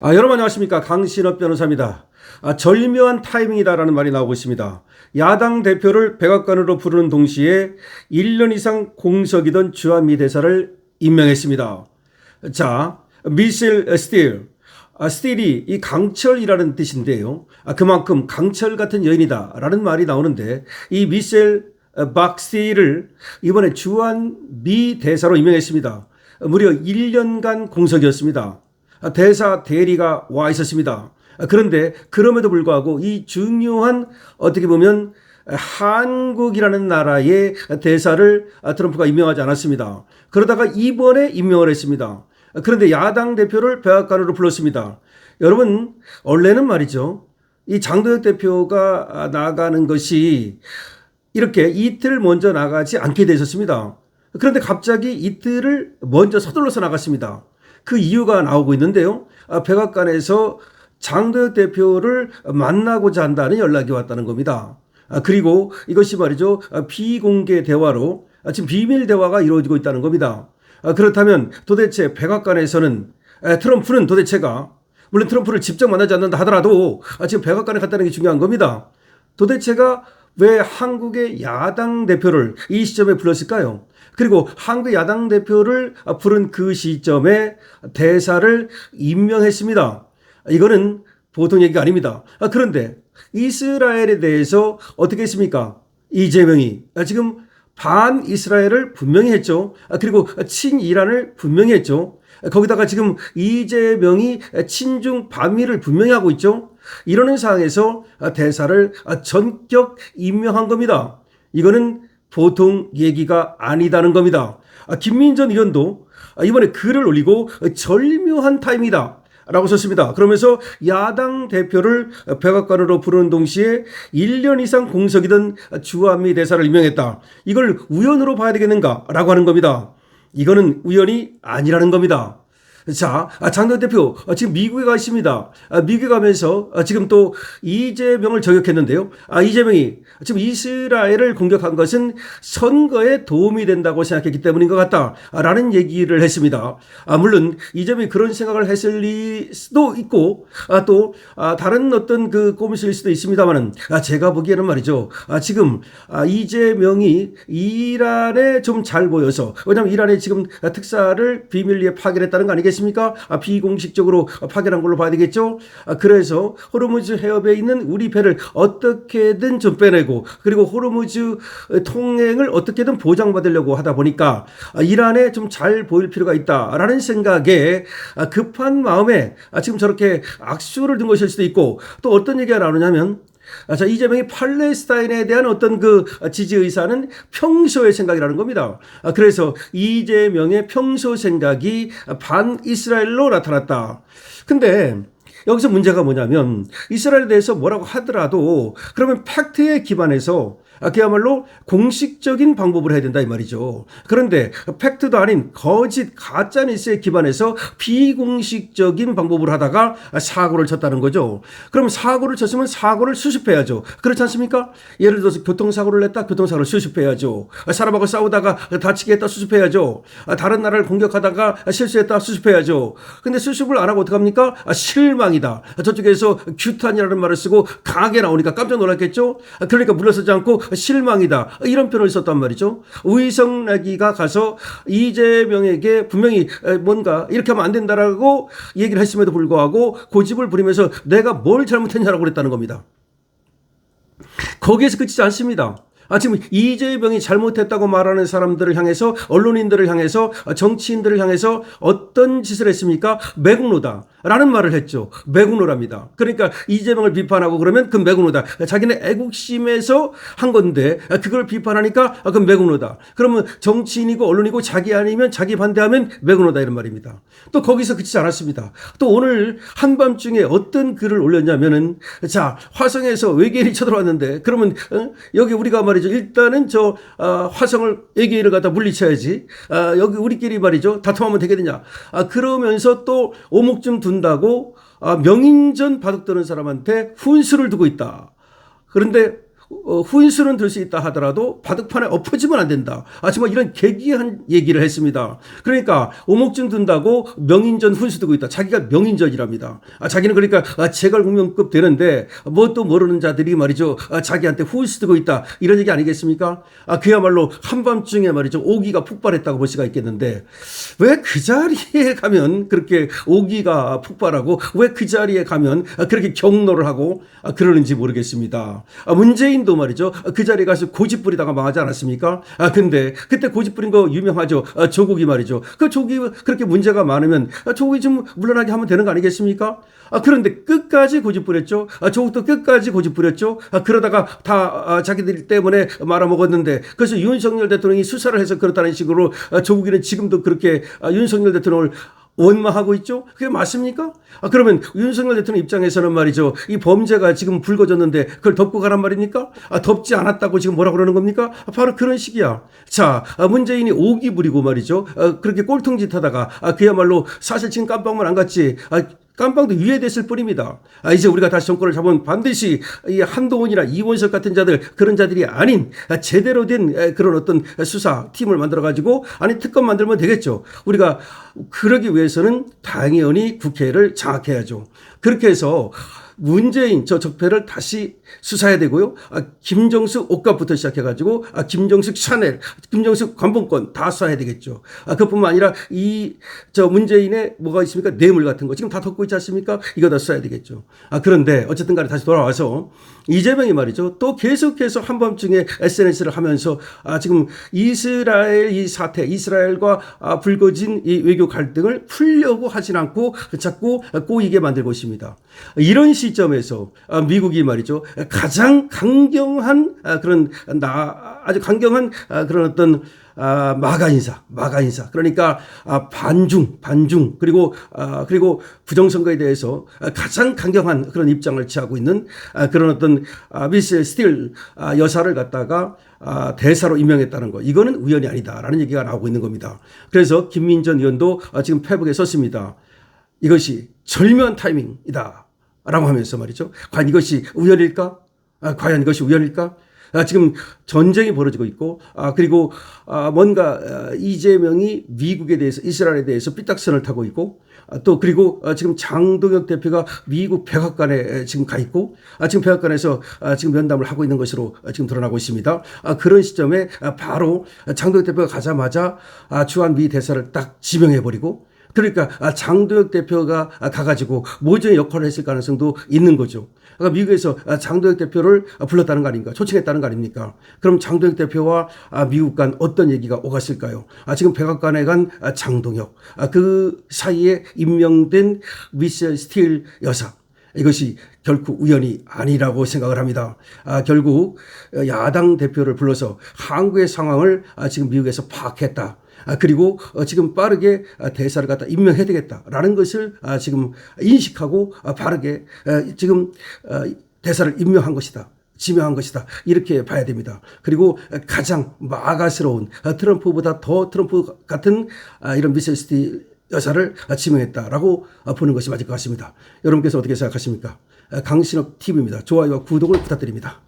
여러분 안녕하십니까. 강신업 변호사입니다. 절묘한 타이밍이다라는 말이 나오고 있습니다. 야당 대표를 백악관으로 부르는 동시에 1년 이상 공석이던 주한미 대사를 임명했습니다. 자, 미셸 스틸. 스틸이 이 강철이라는 뜻인데요. 그만큼 강철 같은 여인이다라는 말이 나오는데 이 미셸 박 스틸을 이번에 주한미 대사로 임명했습니다. 무려 1년간 공석이었습니다. 대사 대리가 와 있었습니다. 그런데 그럼에도 불구하고 이 중요한 어떻게 보면 한국이라는 나라의 대사를 트럼프가 임명하지 않았습니다. 그러다가 이번에 임명을 했습니다. 그런데 야당 대표를 백악관으로 불렀습니다. 여러분 원래는 말이죠. 이 장도혁 대표가 나가는 것이 이렇게 이틀 먼저 나가지 않게 돼 있었습니다. 그런데 갑자기 이틀을 먼저 서둘러서 나갔습니다. 그 이유가 나오고 있는데요. 백악관에서 장도혁 대표를 만나고자 한다는 연락이 왔다는 겁니다. 그리고 이것이 말이죠. 비공개 대화로 지금 비밀 대화가 이루어지고 있다는 겁니다. 그렇다면 도대체 백악관에서는 트럼프는 도대체가 물론 트럼프를 직접 만나지 않는다 하더라도 지금 백악관에 갔다는 게 중요한 겁니다. 도대체가 왜 한국의 야당 대표를 이 시점에 불렀을까요? 그리고 한국 야당 대표를 부른 그 시점에 대사를 임명했습니다. 이거는 보통 얘기가 아닙니다. 그런데 이스라엘에 대해서 어떻게 했습니까? 이재명이 지금 반 이스라엘을 분명히 했죠. 그리고 친이란을 분명히 했죠. 거기다가 지금 이재명이 친중 반미를 분명히 하고 있죠. 이러는 상황에서 대사를 전격 임명한 겁니다. 이거는 보통 얘기가 아니다는 겁니다. 김민전 의원도 이번에 글을 올리고 절묘한 타임이다 라고 썼습니다. 그러면서 야당 대표를 백악관으로 부르는 동시에 1년 이상 공석이던 주한미 대사를 임명했다. 이걸 우연으로 봐야 되겠는가 라고 하는 겁니다. 이거는 우연이 아니라는 겁니다. 자, 장도혁 대표 지금 미국에 가 있습니다. 미국에 가면서 지금 또 이재명을 저격했는데요. 이재명이 지금 이스라엘을 공격한 것은 선거에 도움이 된다고 생각했기 때문인 것 같다라는 얘기를 했습니다. 물론 이재명이 그런 생각을 했을 수도 있고 또 다른 어떤 그 꼼수일 수도 있습니다만은 제가 보기에는 말이죠. 지금 이재명이 이란에 좀 잘 보여서 왜냐하면 이란에 지금 특사를 비밀리에 파견했다는 거 아니겠습니까? 비공식적으로 파견한 걸로 봐야 되겠죠. 그래서 호르무즈 해협에 있는 우리 배를 어떻게든 좀 빼내고 그리고 호르무즈 통행을 어떻게든 보장받으려고 하다 보니까 이란에 좀 잘 보일 필요가 있다라는 생각에 급한 마음에 지금 저렇게 악수를 둔 것일 수도 있고 또 어떤 얘기가 나오냐면 자, 이재명이 팔레스타인에 대한 어떤 그 지지 의사는 평소의 생각이라는 겁니다. 그래서 이재명의 평소 생각이 반이스라엘로 나타났다. 근데 여기서 문제가 뭐냐면 이스라엘에 대해서 뭐라고 하더라도 그러면 팩트에 기반해서 그야말로 공식적인 방법을 해야 된다 이 말이죠. 그런데 팩트도 아닌 거짓 가짜 뉴스에 기반해서 비공식적인 방법을 하다가 사고를 쳤다는 거죠. 그럼 사고를 쳤으면 사고를 수습해야죠. 그렇지 않습니까? 예를 들어서 교통사고를 냈다. 교통사고를 수습해야죠. 사람하고 싸우다가 다치게 했다. 수습해야죠. 다른 나라를 공격하다가 실수했다. 수습해야죠. 근데 수습을 안 하고 어떡합니까? 실망이다. 저쪽에서 규탄이라는 말을 쓰고 강하게 나오니까 깜짝 놀랐겠죠. 그러니까 물러서지 않고 실망이다. 이런 표현을 썼단 말이죠. 우이성나기가 가서 이재명에게 분명히 뭔가 이렇게 하면 안 된다라고 얘기를 했음에도 불구하고 고집을 부리면서 내가 뭘 잘못했냐라고 그랬다는 겁니다. 거기에서 그치지 않습니다. 지금 이재명이 잘못했다고 말하는 사람들을 향해서 언론인들을 향해서 정치인들을 향해서 어떤 짓을 했습니까? 매국노다 라는 말을 했죠. 매국노랍니다. 그러니까 이재명을 비판하고 그러면 그 매국노다. 자기네 애국심에서 한 건데 그걸 비판하니까 그건 매국노다. 그러면 정치인이고 언론이고 자기 아니면 자기 반대하면 매국노다 이런 말입니다. 또 거기서 그치지 않았습니다. 또 오늘 한밤중에 어떤 글을 올렸냐면은 자 화성에서 외계인이 쳐들어왔는데 그러면 여기 우리가 말이죠. 일단은 저 화성을 외계인을 갖다 물리쳐야지. 여기 우리끼리 말이죠. 다툼하면 되겠느냐. 그러면서 또 오목좀 둔다고 명인전 바둑 두는 사람한테 훈수를 두고 있다. 그런데 후인수는 들 수 있다 하더라도 바둑판에 엎어지면 안 된다. 정말 이런 계기한 얘기를 했습니다. 그러니까 오목준 든다고 명인전 훈수 두고 있다. 자기가 명인전이랍니다. 자기는 그러니까 제갈공명급 되는데 뭣도 모르는 자들이 말이죠. 자기한테 훈수 두고 있다. 이런 얘기 아니겠습니까? 그야말로 한밤중에 말이죠. 오기가 폭발했다고 볼 수가 있겠는데 왜 그 자리에 가면 그렇게 오기가 폭발하고 왜 그 자리에 가면 그렇게 경로를 하고 그러는지 모르겠습니다. 문재인도 말이죠. 그 자리에 가서 고집 부리다가 망하지 않았습니까? 근데 그때 고집 부린 거 유명하죠. 조국이 말이죠. 그 조국이 그렇게 문제가 많으면 조국이 좀 물러나게 하면 되는 거 아니겠습니까? 그런데 끝까지 고집 부렸죠. 조국도 끝까지 고집 부렸죠. 그러다가 다 자기들 때문에 말아먹었는데 그래서 윤석열 대통령이 수사를 해서 그렇다는 식으로 조국이는 지금도 그렇게 윤석열 대통령을 원망하고 있죠? 그게 맞습니까? 그러면 윤석열 대통령 입장에서는 말이죠. 이 범죄가 지금 불거졌는데 그걸 덮고 가란 말입니까? 덮지 않았다고 지금 뭐라 그러는 겁니까? 바로 그런 식이야. 자, 문재인이 오기 부리고 말이죠. 그렇게 꼴통짓 하다가 그야말로 사실 지금 깜빡만 안 갔지. 깜빵도 유예됐을 뿐입니다. 이제 우리가 다시 정권을 잡으면 반드시 이 한동훈이나 이원석 같은 자들 그런 자들이 아닌 제대로 된 그런 어떤 수사 팀을 만들어가지고 특검 만들면 되겠죠. 우리가 그러기 위해서는 당연히 국회를 장악해야죠. 그렇게 해서 문재인 저 적폐를 다시 수사해야 되고요. 김정숙 옷값부터 시작해가지고 김정숙 샤넬, 김정숙 관본권 다 수사해야 되겠죠. 그뿐만 아니라 저 문재인의 뭐가 있습니까? 뇌물 같은 거 지금 다 덮고 있지 않습니까? 이거 다 수사해야 되겠죠. 그런데 어쨌든 간에 다시 돌아와서 이재명이 말이죠. 또 계속해서 한밤중에 SNS를 하면서 지금 이스라엘 이 사태, 이스라엘과 불거진 이 외교 갈등을 풀려고 하진 않고 자꾸 꼬이게 만들고 있습니다. 이런 시점에서 미국이 말이죠. 가장 강경한 아주 강경한 그런 어떤 마가 인사. 그러니까 반중 그리고 부정선거에 대해서 가장 강경한 그런 입장을 취하고 있는 그런 어떤 미스 스틸 여사를 갖다가 대사로 임명했다는 거. 이거는 우연이 아니다라는 얘기가 나오고 있는 겁니다. 그래서 김민전 의원도 지금 페북에 썼습니다. 이것이 절묘한 타이밍이다. 라고 하면서 말이죠. 과연 이것이 우연일까? 지금 전쟁이 벌어지고 있고, 그리고 뭔가 이재명이 미국에 대해서, 이스라엘에 대해서 삐딱선을 타고 있고, 또 그리고 지금 장동혁 대표가 미국 백악관에 지금 가 있고, 지금 백악관에서 지금 면담을 하고 있는 것으로 지금 드러나고 있습니다. 그런 시점에 바로 장동혁 대표가 가자마자 주한 미 대사를 딱 지명해버리고, 그러니까 장동혁 대표가 가가지고 모종의 역할을 했을 가능성도 있는 거죠. 그러니까 미국에서 장동혁 대표를 불렀다는 거 아닙니까? 초청했다는 거 아닙니까? 그럼 장동혁 대표와 미국 간 어떤 얘기가 오갔을까요? 지금 백악관에 간 장동혁, 그 사이에 임명된 미셸 스틸 여사. 이것이 결코 우연이 아니라고 생각을 합니다. 결국 야당 대표를 불러서 한국의 상황을 지금 미국에서 파악했다. 그리고 지금 빠르게 대사를 갖다 임명해야 되겠다라는 것을 지금 인식하고 바르게 지금 대사를 임명한 것이다. 지명한 것이다. 이렇게 봐야 됩니다. 그리고 가장 마가스러운 트럼프보다 더 트럼프 같은 이런 미셸 스틸 여사를 지명했다라고 보는 것이 맞을 것 같습니다. 여러분께서 어떻게 생각하십니까? 강신업 TV입니다. 좋아요와 구독을 부탁드립니다.